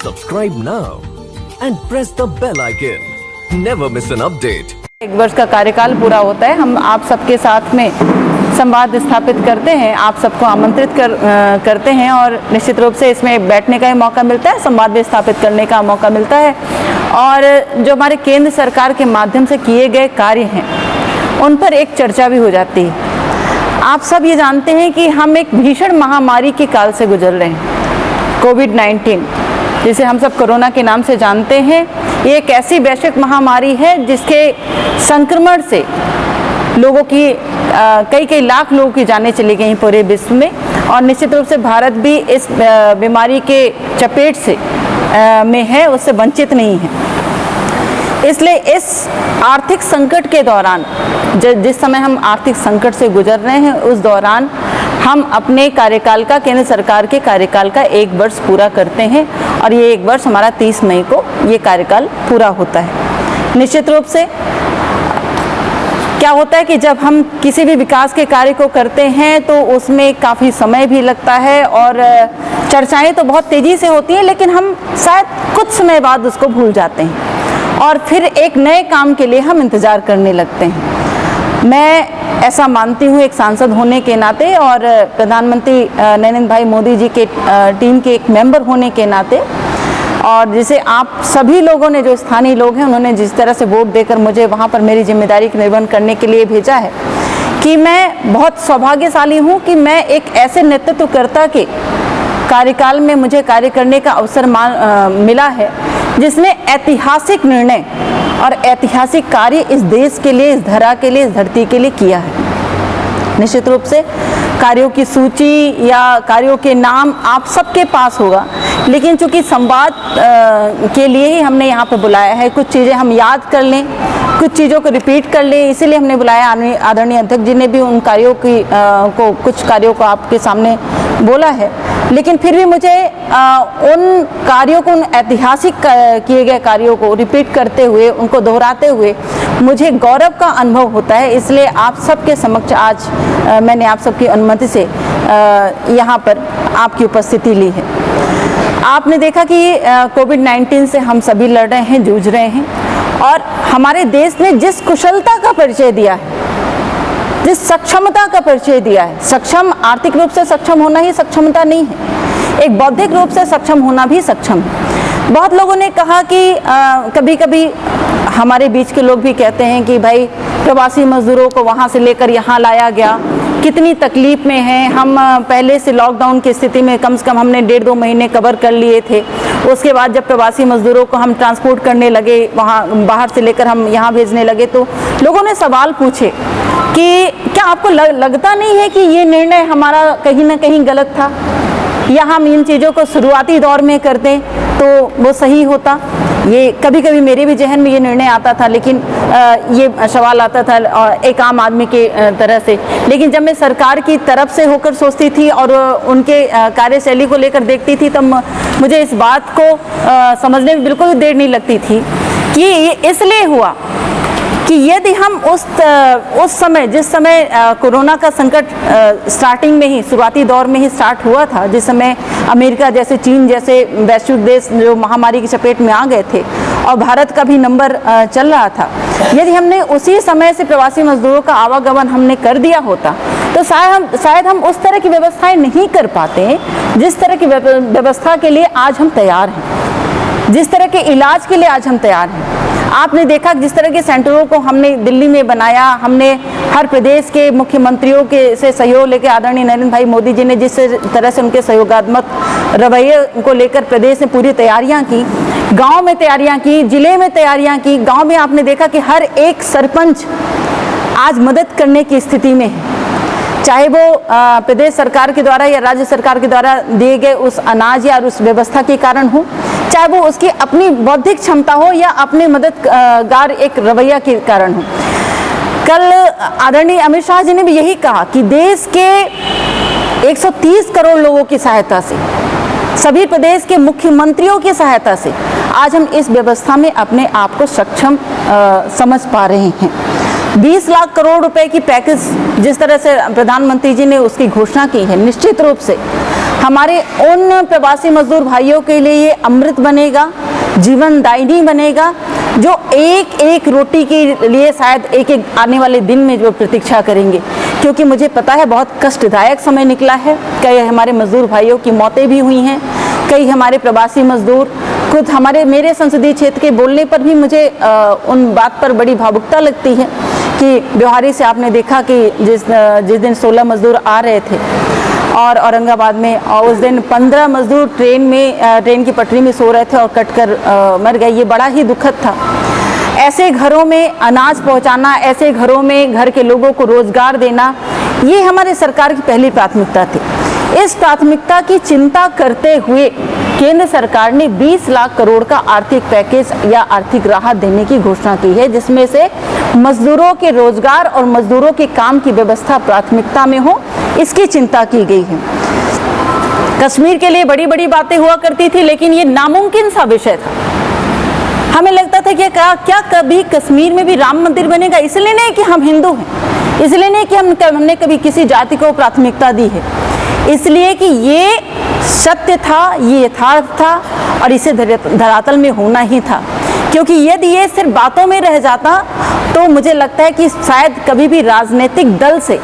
Subscribe now and press the bell icon. Never miss an update. 1 वर्ष का कार्यकाल पूरा होता है। हम आप सबके साथ में संवाद स्थापित करते हैं, आप सबको आमंत्रित करते हैं और निश्चित रूप से इसमें बैठने का ही मौका मिलता है, संवाद भी स्थापित करने का मौका मिलता है। और जो हमारे केंद्र सरकार के माध्यम से किए गए कार्य हैं उन पर एक चर्चा भी हो जाती है। आप सब ये जानते हैं कि हम एक भीषण महामारी के काल से गुजर रहे हैं, कोविड-19, जिसे हम सब कोरोना के नाम से जानते हैं। ये एक ऐसी वैश्विक महामारी है जिसके संक्रमण से लोगों की कई लाख लोगों की जानें चली गई पूरे विश्व में, और निश्चित रूप से भारत भी इस बीमारी के चपेट से में है, उससे वंचित नहीं है। इसलिए इस आर्थिक संकट के दौरान, जिस समय हम आर्थिक संकट से गुजर रहे हैं, उस दौरान हम अपने कार्यकाल का, केंद्र सरकार के कार्यकाल का 1 वर्ष पूरा करते हैं और ये 1 वर्ष हमारा 30 मई को ये कार्यकाल पूरा होता है। निश्चित रूप से क्या होता है कि जब हम किसी भी विकास के कार्य को करते हैं तो उसमें काफ़ी समय भी लगता है और चर्चाएं तो बहुत तेज़ी से होती हैं, लेकिन हम शायद कुछ समय बाद उसको भूल जाते हैं और फिर एक नए काम के लिए हम इंतज़ार करने लगते हैं। मैं ऐसा मानती हूँ एक सांसद होने के नाते और प्रधानमंत्री नरेंद्र भाई मोदी जी के टीम के एक मेंबर होने के नाते, और जिसे आप सभी लोगों ने, जो स्थानीय लोग हैं, उन्होंने जिस तरह से वोट देकर मुझे वहाँ पर मेरी जिम्मेदारी का निर्वहन करने के लिए भेजा है, कि मैं बहुत सौभाग्यशाली हूँ कि मैं एक ऐसे नेतृत्वकर्ता के कार्यकाल में मुझे कार्य करने का अवसर मिला है जिसने ऐतिहासिक निर्णय और ऐतिहासिक कार्य इस देश के लिए, इस धरा के लिए, इस धरती के लिए किया है। निश्चित रूप से कार्यों की सूची या कार्यों के नाम आप सबके पास होगा, लेकिन चूंकि संवाद के लिए ही हमने यहाँ पर बुलाया है, कुछ चीज़ें हम याद कर लें, कुछ चीज़ों को रिपीट कर लें, इसीलिए हमने बुलाया। आदरणीय अध्यक्ष जी ने भी उन कार्यों की कुछ कार्यों को आपके सामने बोला है, लेकिन फिर भी मुझे उन कार्यों को, उन ऐतिहासिक किए गए कार्यों को रिपीट करते हुए, उनको दोहराते हुए मुझे गौरव का अनुभव होता है। इसलिए आप सबके समक्ष आज मैंने आप सबकी अनुमति से यहाँ पर आपकी उपस्थिति ली है। आपने देखा कि कोविड-19 से हम सभी लड़ रहे हैं, जूझ रहे हैं, और हमारे देश ने जिस कुशलता का परिचय दिया है, जिस सक्षमता का परिचय दिया है, सक्षम आर्थिक रूप से सक्षम होना ही सक्षमता नहीं है, एक बौद्धिक रूप से सक्षम होना भी सक्षम है। बहुत लोगों ने कहा कि कभी कभी हमारे बीच के लोग भी कहते हैं कि भाई प्रवासी मजदूरों को वहाँ से लेकर यहाँ लाया गया, कितनी तकलीफ में है। हम पहले से लॉकडाउन की स्थिति में कम से कम हमने 1.5-2 महीने कवर कर लिए थे। उसके बाद जब प्रवासी मजदूरों को हम ट्रांसपोर्ट करने लगे, वहाँ बाहर से लेकर हम यहाँ भेजने लगे, तो लोगों ने सवाल पूछे कि क्या आपको लगता नहीं है कि ये निर्णय हमारा कहीं ना कहीं गलत था, या हम इन चीज़ों को शुरुआती दौर में करते तो वो सही होता। ये कभी कभी मेरे भी जहन में ये निर्णय आता था, लेकिन ये सवाल आता था एक आम आदमी के तरह से। लेकिन जब मैं सरकार की तरफ से होकर सोचती थी और उनके कार्यशैली को लेकर देखती थी, तब मुझे इस बात को समझने में बिल्कुल देर नहीं लगती थी कि ये इसलिए हुआ कि यदि हम उस समय, जिस समय कोरोना का संकट स्टार्टिंग में ही, शुरुआती दौर में ही स्टार्ट हुआ था, जिस समय अमेरिका जैसे, चीन जैसे वैश्विक देश जो महामारी की चपेट में आ गए थे और भारत का भी नंबर चल रहा था, यदि हमने उसी समय से प्रवासी मजदूरों का आवागमन हमने कर दिया होता तो शायद हम उस तरह की व्यवस्थाएं नहीं कर पाते जिस तरह की व्यवस्था के लिए आज हम तैयार हैं, जिस तरह के इलाज के लिए आज हम तैयार हैं। आपने देखा जिस तरह के सेंटरों को हमने दिल्ली में बनाया, हमने हर प्रदेश के मुख्यमंत्रियों के से सहयोग लेकर, आदरणीय नरेंद्र भाई मोदी जी ने जिस तरह से उनके सहयोगात्मक रवैये को लेकर प्रदेश में पूरी तैयारियां की, गांव में तैयारियां की, जिले में तैयारियां की। गांव में आपने देखा कि हर एक सरपंच आज मदद करने की स्थिति में है, चाहे वो प्रदेश सरकार के द्वारा या राज्य सरकार के द्वारा दिए गए उस अनाज या उस व्यवस्था के कारण हो, चाहे वो उसकी अपनी बौद्धिक क्षमता हो या अपने मददगार एक रवैया के कारण हो। कल आदरणीय अमित शाह जी ने भी यही कहा कि देश के 130 करोड़ लोगों की सहायता से, सभी प्रदेश के मुख्यमंत्रियों की सहायता से आज हम इस व्यवस्था में अपने आप को सक्षम समझ पा रहे हैं। 20 लाख करोड़ रुपए की पैकेज जिस तरह से प्रधानमंत्री जी ने उसकी घोषणा की है, निश्चित रूप से हमारे उन प्रवासी मजदूर भाइयों के लिए ये अमृत बनेगा, जीवनदायिनी बनेगा, जो एक एक रोटी के लिए शायद एक एक आने वाले दिन में जो प्रतीक्षा करेंगे। क्योंकि मुझे पता है बहुत कष्टदायक समय निकला है, कई हमारे मजदूर भाइयों की मौतें भी हुई हैं, कई हमारे प्रवासी मजदूर, खुद मेरे संसदीय क्षेत्र के बोलने पर भी मुझे उन बात पर बड़ी भावुकता लगती है कि ब्योहारी से आपने देखा कि जिस दिन 16 मजदूर आ रहे थे और औरंगाबाद में, और उस दिन 15 मजदूर ट्रेन की पटरी में सो रहे थे और कटकर मर गए। ये बड़ा ही दुखद था। ऐसे घरों में अनाज पहुंचाना, ऐसे घरों में घर के लोगों को रोजगार देना, ये हमारे सरकार की पहली प्राथमिकता थी। इस प्राथमिकता की चिंता करते हुए केंद्र सरकार ने 20 लाख करोड़ का आर्थिक पैकेज या आर्थिक राहत देने की घोषणा की है, जिसमें से मजदूरों के रोजगार और मजदूरों के काम की व्यवस्था प्राथमिकता में हो, इसकी चिंता की गई है। कश्मीर के लिए बड़ी बड़ी बातें हुआ करती थी, लेकिन ये नामुमकिन सा विषय था। हमें लगता था कि क्या कभी कश्मीर में भी राम मंदिर बनेगा? इसलिए नहीं कि हम हिंदू हैं, इसलिए नहीं कि हमने कभी किसी जाति को प्राथमिकता दी है, इसलिए कि ये सत्य था, ये यथार्थ था और इसे धरातल में होना ही था। क्योंकि यदि ये सिर्फ बातों में रह जाता तो मुझे लगता है कि शायद कभी भी राजनीतिक दल से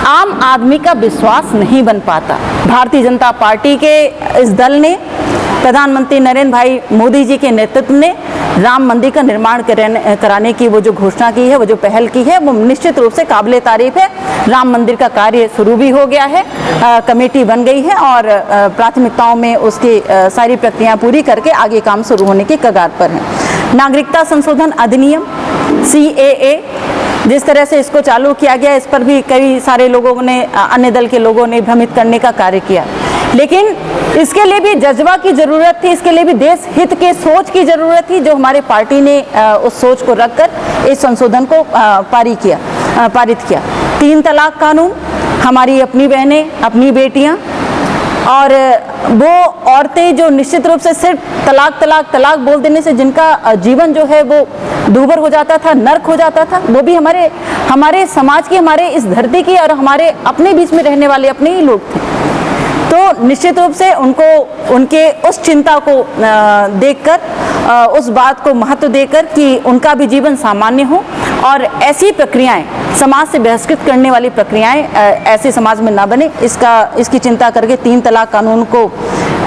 आम आदमी का विश्वास नहीं बन पाता। भारतीय जनता पार्टी के इस दल ने प्रधानमंत्री नरेंद्र भाई मोदी जी के नेतृत्व में राम मंदिर का निर्माण कराने की वो जो घोषणा की है, वो जो पहल की है, वो निश्चित रूप से काबिले तारीफ है। राम मंदिर का कार्य शुरू भी हो गया है, कमेटी बन गई है और प्राथमिकताओं में उसकी सारी प्रक्रिया पूरी करके आगे काम शुरू होने की कगार पर है। नागरिकता संशोधन अधिनियम CAA, जिस तरह से इसको चालू किया गया, इस पर भी कई सारे लोगों ने, अन्य दल के लोगों ने भ्रमित करने का कार्य किया, लेकिन इसके लिए भी जज्बा की जरूरत थी, इसके लिए भी देश हित के सोच की जरूरत थी, जो हमारे पार्टी ने उस सोच को रखकर इस संशोधन को पारित किया। 3 तलाक कानून, हमारी अपनी बहनें, अपनी बेटियां और वो औरतें जो निश्चित रूप से सिर्फ तलाक बोल देने से जिनका जीवन जो है वो दूभर हो जाता था, नर्क हो जाता था, वो भी हमारे समाज की, हमारे इस धरती की और हमारे अपने बीच में रहने वाले अपने ही लोग थे। तो निश्चित रूप से उनके उस चिंता को देखकर, उस बात को महत्व देकर कि उनका भी जीवन सामान्य हो और ऐसी प्रक्रियाएं, समाज से बहिष्कृत करने वाली प्रक्रियाएं ऐसे समाज में ना बने, इसकी चिंता करके 3 तलाक कानून को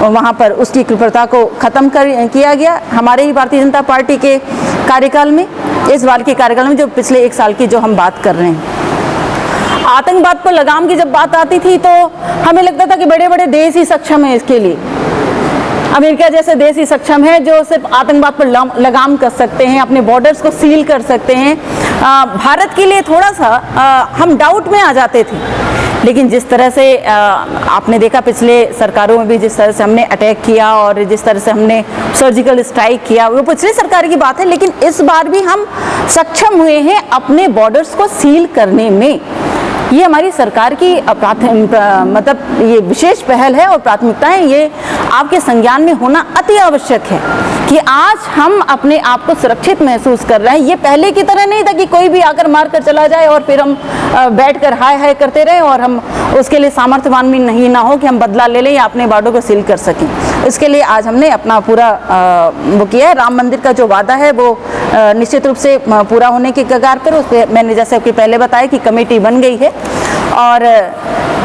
वहाँ पर उसकी कृपणता को खत्म किया गया। हमारे ही भारतीय जनता पार्टी के कार्यकाल में, इस बार के कार्यकाल में, जो पिछले 1 साल की जो हम बात कर रहे हैं, आतंकवाद पर लगाम की जब बात आती थी तो हमें लगता था कि बड़े बड़े देश ही सक्षम है इसके लिए। अमेरिका जैसे देश ही सक्षम है जो सिर्फ आतंकवाद पर लगाम कर सकते हैं, अपने बॉर्डर्स को सील कर सकते हैं। भारत के लिए थोड़ा सा हम डाउट में आ जाते थे, लेकिन जिस तरह से आपने देखा पिछले सरकारों में भी जिस तरह से हमने अटैक किया और जिस तरह से हमने सर्जिकल स्ट्राइक किया, वो पिछली सरकार की बात है, लेकिन इस बार भी हम सक्षम हुए हैं अपने बॉर्डर्स को सील करने में। ये हमारी सरकार की मतलब ये विशेष पहल है और प्राथमिकताएं, ये आपके संज्ञान में होना अति आवश्यक है कि आज हम अपने आप को सुरक्षित महसूस कर रहे हैं। ये पहले की तरह नहीं था कि कोई भी आकर मार कर चला जाए और फिर हम बैठकर हाय हाय करते रहे और हम उसके लिए सामर्थ्यवान भी नहीं ना हो कि हम बदला ले लें या अपने बॉर्डर को सील कर सकें। इसके लिए आज हमने अपना पूरा वो किया है। राम मंदिर का जो वादा है वो निश्चित रूप से पूरा होने की कगार पर, उस पर मैंने जैसे कि पहले बताया कि कमेटी बन गई है और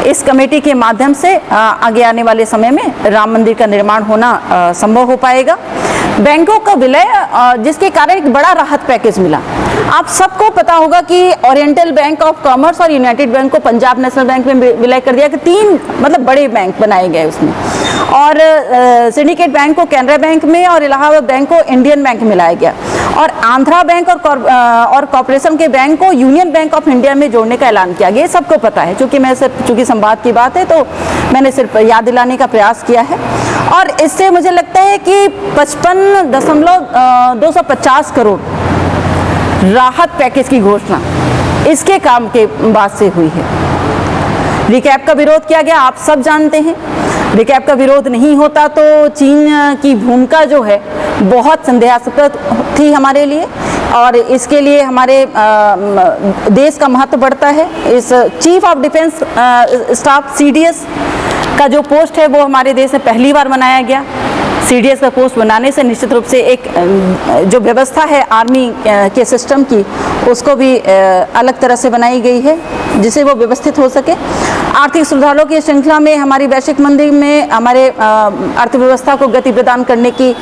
इस कमेटी के माध्यम से आगे आने वाले समय में राम मंदिर का निर्माण होना संभव हो पाएगा। बैंकों का विलय, जिसके कारण एक बड़ा राहत पैकेज मिला। आप सबको पता होगा कि ओरिएंटल बैंक ऑफ कॉमर्स और यूनाइटेड बैंक को पंजाब नेशनल बैंक में विलय कर दिया कि 3 मतलब बड़े बैंक बनाए गए उसमें, और सिंडिकेट बैंक को कैनरा बैंक में और इलाहाबाद बैंक को इंडियन बैंक में मिलाया गया, और आंध्रा बैंक और कॉर्पोरेशन के बैंक को यूनियन बैंक ऑफ इंडिया में जोड़ने का ऐलान किया गया। ये सबको पता है, चूंकि संवाद की बात है तो मैंने सिर्फ याद दिलाने का प्रयास किया है। और इससे मुझे लगता है कि 55.250 करोड़ राहत पैकेज की घोषणा इसके काम के बाद से हुई है। रिकैप का विरोध किया गया, आप सब जानते हैं। रिकैप का विरोध नहीं होता तो चीन की भूमिका जो है बहुत संदेहास्पद थी हमारे लिए, और इसके लिए हमारे देश का महत्व बढ़ता है। इस chief of defence staff CDS का जो पोस्ट है वो हमारे देश में पहली बार बनाया गया। CDS का पोस्ट बनाने से निश्चित रूप से एक जो व्यवस्था है आर्मी के सिस्टम की, उसको भी अलग तरह से बनाई गई है जिससे वो व्यवस्थित हो सके। आर्थिक सुधारों की श्रृंखला में हमारी वैश्विक मंदी में हमारे अर्थव्यवस्था को गति प्रदान करने की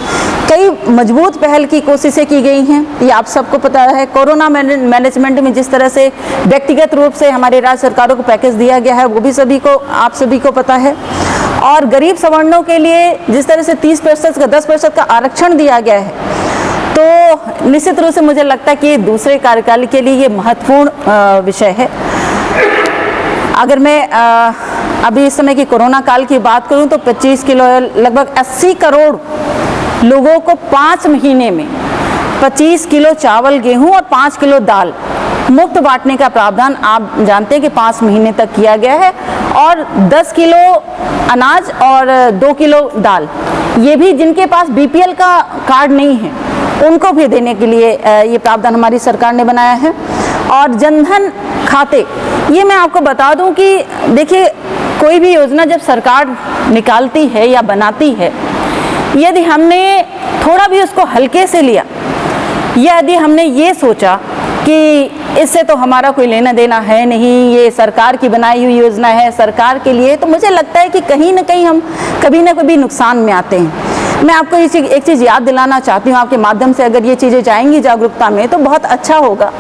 कई मजबूत पहल की कोशिशें की गई हैं, ये आप सबको पता है। कोरोना मैनेजमेंट में जिस तरह से व्यक्तिगत रूप से हमारे राज्य सरकारों को पैकेज दिया गया है वो भी आप सभी को पता है। और गरीब सवर्णों के लिए जिस तरह से 30% का 10% का आरक्षण दिया गया है, तो निश्चित रूप से मुझे लगता है कि दूसरे कार्यकाल के लिए ये महत्वपूर्ण विषय है। अगर मैं अभी इस समय की कोरोना काल की बात करूं तो 25 किलो लगभग 80 करोड़ लोगों को 5 महीने में 25 किलो चावल, गेहूं और 5 किलो दाल मुफ्त बांटने का प्रावधान आप जानते हैं कि 5 महीने तक किया गया है। और 10 किलो अनाज और 2 किलो दाल, ये भी जिनके पास BPL का कार्ड नहीं है उनको भी देने के लिए ये प्रावधान हमारी सरकार ने बनाया है। और जनधन खाते, ये मैं आपको बता दूं कि देखिए कोई भी योजना जब सरकार निकालती है या बनाती है, यदि हमने थोड़ा भी उसको हल्के से लिया, यदि हमने ये सोचा कि इससे तो हमारा कोई लेना देना है नहीं, ये सरकार की बनाई हुई योजना है, सरकार के लिए, तो मुझे लगता है कि कहीं ना कहीं हम कभी ना कभी नुकसान में आते हैं। मैं आपको एक चीज़ याद दिलाना चाहती हूँ आपके माध्यम से, अगर ये चीज़ें जाएंगी जागरूकता में तो बहुत अच्छा होगा।